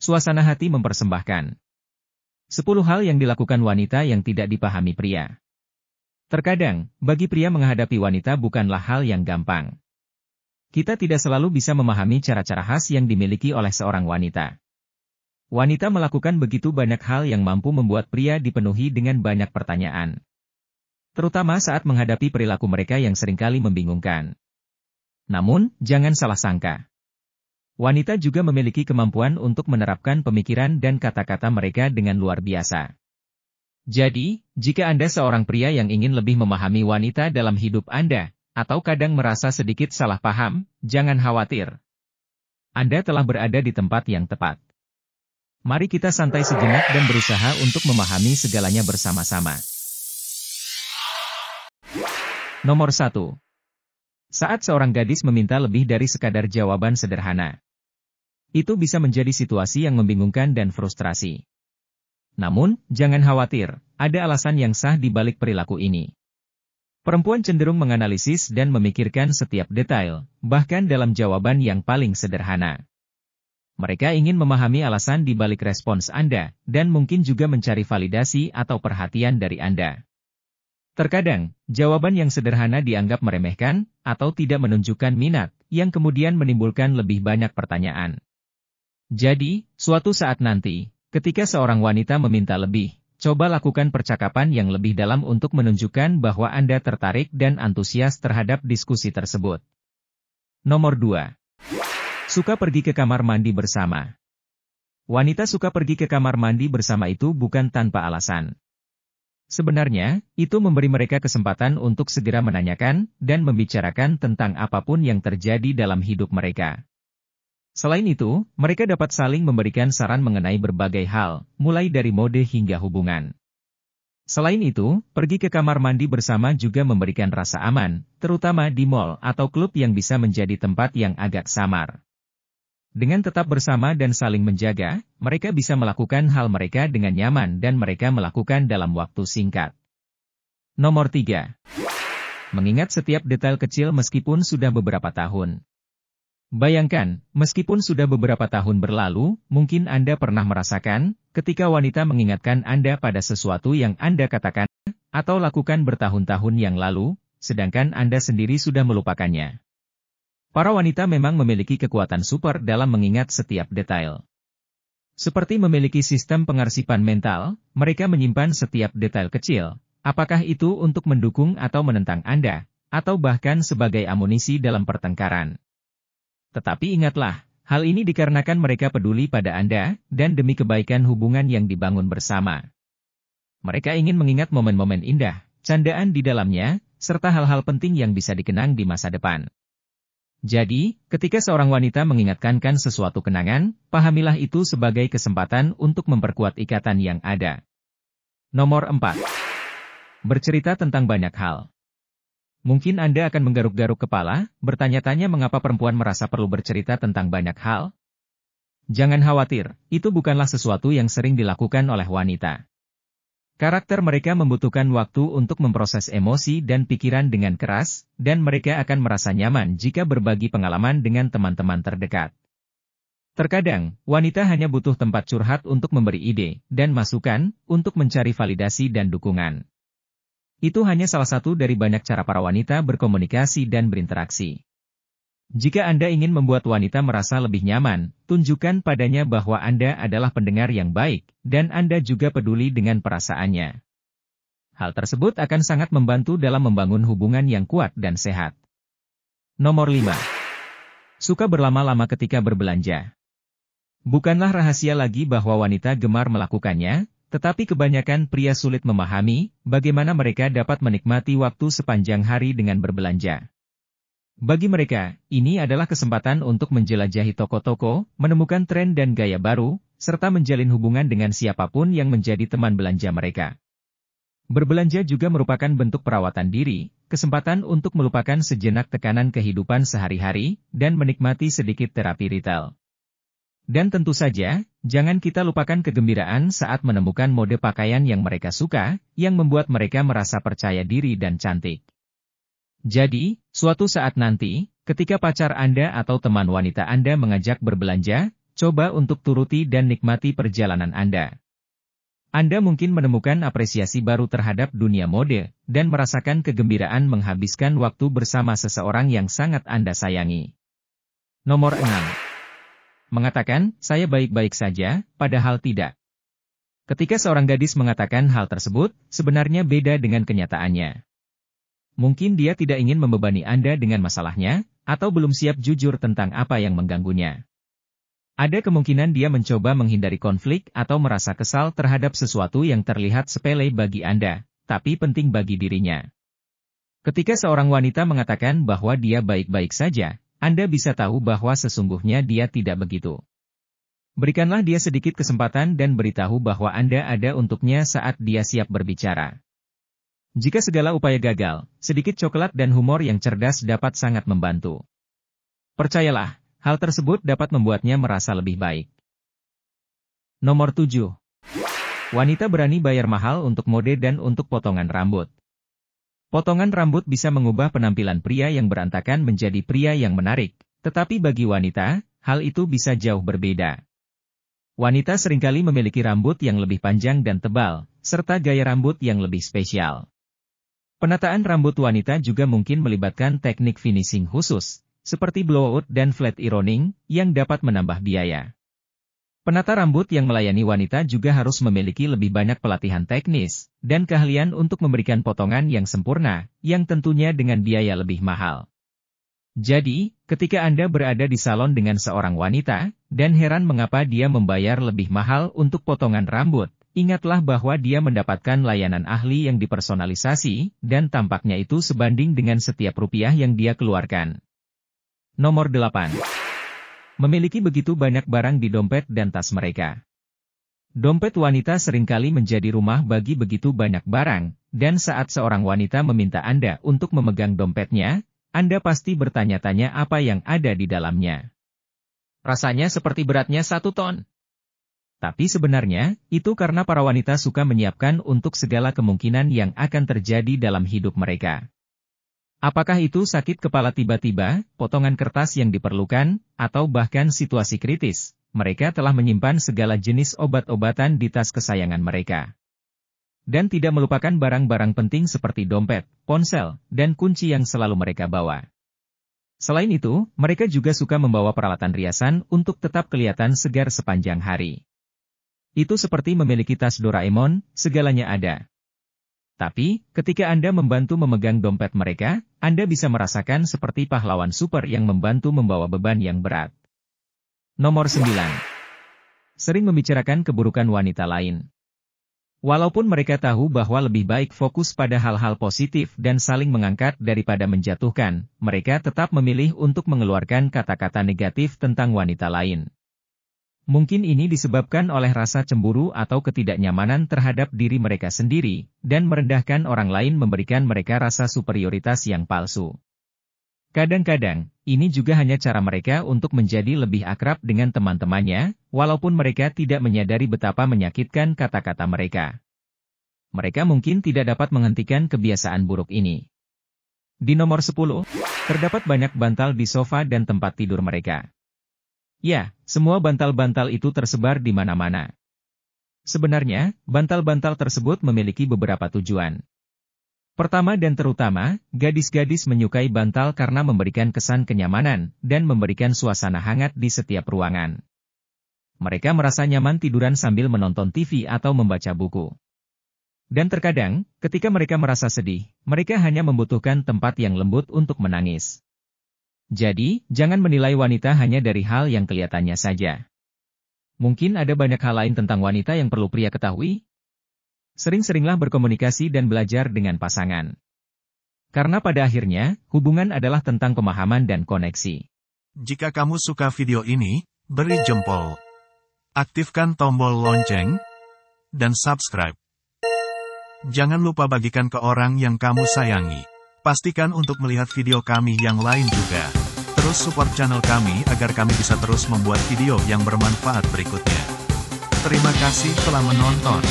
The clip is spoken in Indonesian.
suasana hati mempersembahkan 10 hal yang dilakukan wanita yang tidak dipahami pria. Terkadang, bagi pria menghadapi wanita bukanlah hal yang gampang. Kita tidak selalu bisa memahami cara-cara khas yang dimiliki oleh seorang wanita. Wanita melakukan begitu banyak hal yang mampu membuat pria dipenuhi dengan banyak pertanyaan. Terutama saat menghadapi perilaku mereka yang seringkali membingungkan. Namun, jangan salah sangka. Wanita juga memiliki kemampuan untuk menerapkan pemikiran dan kata-kata mereka dengan luar biasa. Jadi, jika Anda seorang pria yang ingin lebih memahami wanita dalam hidup Anda, atau kadang merasa sedikit salah paham, jangan khawatir. Anda telah berada di tempat yang tepat. Mari kita santai sejenak dan berusaha untuk memahami segalanya bersama-sama. Nomor 1. Saat seorang gadis meminta lebih dari sekadar jawaban sederhana. Itu bisa menjadi situasi yang membingungkan dan frustrasi. Namun, jangan khawatir, ada alasan yang sah di balik perilaku ini. Perempuan cenderung menganalisis dan memikirkan setiap detail, bahkan dalam jawaban yang paling sederhana. Mereka ingin memahami alasan di balik respons Anda, dan mungkin juga mencari validasi atau perhatian dari Anda. Terkadang, jawaban yang sederhana dianggap meremehkan, atau tidak menunjukkan minat, yang kemudian menimbulkan lebih banyak pertanyaan. Jadi, suatu saat nanti, ketika seorang wanita meminta lebih, coba lakukan percakapan yang lebih dalam untuk menunjukkan bahwa Anda tertarik dan antusias terhadap diskusi tersebut. Nomor 2. Suka pergi ke kamar mandi bersama. Wanita suka pergi ke kamar mandi bersama itu bukan tanpa alasan. Sebenarnya, itu memberi mereka kesempatan untuk segera menanyakan dan membicarakan tentang apapun yang terjadi dalam hidup mereka. Selain itu, mereka dapat saling memberikan saran mengenai berbagai hal, mulai dari mode hingga hubungan. Selain itu, pergi ke kamar mandi bersama juga memberikan rasa aman, terutama di mall atau klub yang bisa menjadi tempat yang agak samar. Dengan tetap bersama dan saling menjaga, mereka bisa melakukan hal mereka dengan nyaman dan mereka melakukan dalam waktu singkat. Nomor 3. Mengingat setiap detail kecil meskipun sudah beberapa tahun. Bayangkan, meskipun sudah beberapa tahun berlalu, mungkin Anda pernah merasakan, ketika wanita mengingatkan Anda pada sesuatu yang Anda katakan, atau lakukan bertahun-tahun yang lalu, sedangkan Anda sendiri sudah melupakannya. Para wanita memang memiliki kekuatan super dalam mengingat setiap detail. Seperti memiliki sistem pengarsipan mental, mereka menyimpan setiap detail kecil, apakah itu untuk mendukung atau menentang Anda, atau bahkan sebagai amunisi dalam pertengkaran. Tetapi ingatlah, hal ini dikarenakan mereka peduli pada Anda, dan demi kebaikan hubungan yang dibangun bersama. Mereka ingin mengingat momen-momen indah, candaan di dalamnya, serta hal-hal penting yang bisa dikenang di masa depan. Jadi, ketika seorang wanita mengingatkan sesuatu kenangan, pahamilah itu sebagai kesempatan untuk memperkuat ikatan yang ada. Nomor 4. Bercerita tentang banyak hal. Mungkin Anda akan menggaruk-garuk kepala, bertanya-tanya mengapa perempuan merasa perlu bercerita tentang banyak hal. Jangan khawatir, itu bukanlah sesuatu yang sering dilakukan oleh wanita. Karakter mereka membutuhkan waktu untuk memproses emosi dan pikiran dengan keras, dan mereka akan merasa nyaman jika berbagi pengalaman dengan teman-teman terdekat. Terkadang, wanita hanya butuh tempat curhat untuk memberi ide dan masukan, untuk mencari validasi dan dukungan. Itu hanya salah satu dari banyak cara para wanita berkomunikasi dan berinteraksi. Jika Anda ingin membuat wanita merasa lebih nyaman, tunjukkan padanya bahwa Anda adalah pendengar yang baik, dan Anda juga peduli dengan perasaannya. Hal tersebut akan sangat membantu dalam membangun hubungan yang kuat dan sehat. Nomor 5. Suka berlama-lama ketika berbelanja. Bukanlah rahasia lagi bahwa wanita gemar melakukannya, tetapi kebanyakan pria sulit memahami bagaimana mereka dapat menikmati waktu sepanjang hari dengan berbelanja. Bagi mereka, ini adalah kesempatan untuk menjelajahi toko-toko, menemukan tren dan gaya baru, serta menjalin hubungan dengan siapapun yang menjadi teman belanja mereka. Berbelanja juga merupakan bentuk perawatan diri, kesempatan untuk melupakan sejenak tekanan kehidupan sehari-hari, dan menikmati sedikit terapi retail. Dan tentu saja, jangan kita lupakan kegembiraan saat menemukan mode pakaian yang mereka suka, yang membuat mereka merasa percaya diri dan cantik. Jadi, suatu saat nanti, ketika pacar Anda atau teman wanita Anda mengajak berbelanja, Coba untuk turuti dan nikmati perjalanan Anda. Anda mungkin menemukan apresiasi baru terhadap dunia mode, dan merasakan kegembiraan menghabiskan waktu bersama seseorang yang sangat Anda sayangi. Nomor 6. Mengatakan, saya baik-baik saja, padahal tidak. Ketika seorang gadis mengatakan hal tersebut, sebenarnya beda dengan kenyataannya. Mungkin dia tidak ingin membebani Anda dengan masalahnya, atau belum siap jujur tentang apa yang mengganggunya. Ada kemungkinan dia mencoba menghindari konflik atau merasa kesal terhadap sesuatu yang terlihat sepele bagi Anda, tapi penting bagi dirinya. Ketika seorang wanita mengatakan bahwa dia baik-baik saja, Anda bisa tahu bahwa sesungguhnya dia tidak begitu. Berikanlah dia sedikit kesempatan dan beritahu bahwa Anda ada untuknya saat dia siap berbicara. Jika segala upaya gagal, sedikit coklat dan humor yang cerdas dapat sangat membantu. Percayalah, hal tersebut dapat membuatnya merasa lebih baik. Nomor 7. Wanita berani bayar mahal untuk mode dan untuk potongan rambut. Potongan rambut bisa mengubah penampilan pria yang berantakan menjadi pria yang menarik, tetapi bagi wanita, hal itu bisa jauh berbeda. Wanita seringkali memiliki rambut yang lebih panjang dan tebal, serta gaya rambut yang lebih spesial. Penataan rambut wanita juga mungkin melibatkan teknik finishing khusus, seperti blowout dan flat ironing, yang dapat menambah biaya. Penata rambut yang melayani wanita juga harus memiliki lebih banyak pelatihan teknis, dan keahlian untuk memberikan potongan yang sempurna, yang tentunya dengan biaya lebih mahal. Jadi, ketika Anda berada di salon dengan seorang wanita, dan heran mengapa dia membayar lebih mahal untuk potongan rambut, ingatlah bahwa dia mendapatkan layanan ahli yang dipersonalisasi, dan tampaknya itu sebanding dengan setiap rupiah yang dia keluarkan. Nomor 8. Memiliki begitu banyak barang di dompet dan tas mereka. Dompet wanita seringkali menjadi rumah bagi begitu banyak barang, dan saat seorang wanita meminta Anda untuk memegang dompetnya, Anda pasti bertanya-tanya apa yang ada di dalamnya. Rasanya seperti beratnya 1 ton. Tapi sebenarnya, itu karena para wanita suka menyiapkan untuk segala kemungkinan yang akan terjadi dalam hidup mereka. Apakah itu sakit kepala tiba-tiba, potongan kertas yang diperlukan, atau bahkan situasi kritis, mereka telah menyimpan segala jenis obat-obatan di tas kesayangan mereka. Dan tidak melupakan barang-barang penting seperti dompet, ponsel, dan kunci yang selalu mereka bawa. Selain itu, mereka juga suka membawa peralatan riasan untuk tetap kelihatan segar sepanjang hari. Itu seperti memiliki tas Doraemon, segalanya ada. Tapi, ketika Anda membantu memegang dompet mereka, Anda bisa merasakan seperti pahlawan super yang membantu membawa beban yang berat. Nomor 9. Sering membicarakan keburukan wanita lain. Walaupun mereka tahu bahwa lebih baik fokus pada hal-hal positif dan saling mengangkat daripada menjatuhkan, mereka tetap memilih untuk mengeluarkan kata-kata negatif tentang wanita lain. Mungkin ini disebabkan oleh rasa cemburu atau ketidaknyamanan terhadap diri mereka sendiri, dan merendahkan orang lain memberikan mereka rasa superioritas yang palsu. Kadang-kadang, ini juga hanya cara mereka untuk menjadi lebih akrab dengan teman-temannya, walaupun mereka tidak menyadari betapa menyakitkan kata-kata mereka. Mereka mungkin tidak dapat menghentikan kebiasaan buruk ini. Di nomor 10, terdapat banyak bantal di sofa dan tempat tidur mereka. Ya, semua bantal-bantal itu tersebar di mana-mana. Sebenarnya, bantal-bantal tersebut memiliki beberapa tujuan. Pertama dan terutama, gadis-gadis menyukai bantal karena memberikan kesan kenyamanan, dan memberikan suasana hangat di setiap ruangan. Mereka merasa nyaman tiduran sambil menonton TV atau membaca buku. Dan terkadang, ketika mereka merasa sedih, mereka hanya membutuhkan tempat yang lembut untuk menangis. Jadi, jangan menilai wanita hanya dari hal yang kelihatannya saja. Mungkin ada banyak hal lain tentang wanita yang perlu pria ketahui. Sering-seringlah berkomunikasi dan belajar dengan pasangan. Karena pada akhirnya, hubungan adalah tentang pemahaman dan koneksi. Jika kamu suka video ini, beri jempol. Aktifkan tombol lonceng, dan subscribe. Jangan lupa bagikan ke orang yang kamu sayangi. Pastikan untuk melihat video kami yang lain juga. Terus support channel kami agar kami bisa terus membuat video yang bermanfaat berikutnya. Terima kasih telah menonton.